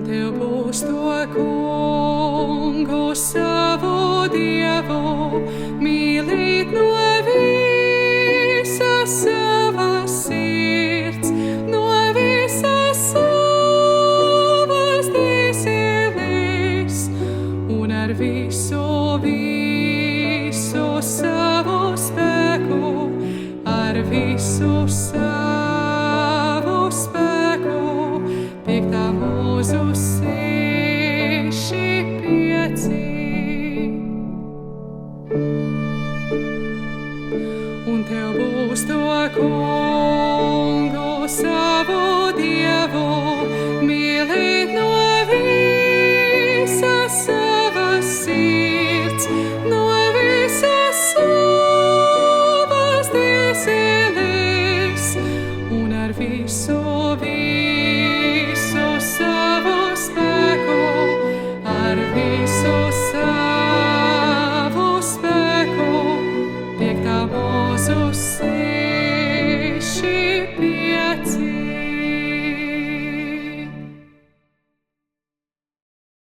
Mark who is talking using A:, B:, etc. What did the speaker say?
A: tev būs to Kungu savu Dievu mīlīt no visas savas sirds, no visas savas dvēseles un ar visu savu spēku, ar visu savu spēku. 5. Mūzu 6:5. Un tev būs to Kungu savu Dievu mīlīt no visas savas sirds, no visas savas dvēseles un ar visu savu spēku, ar visu savu spēku. 5. Mūzu 6.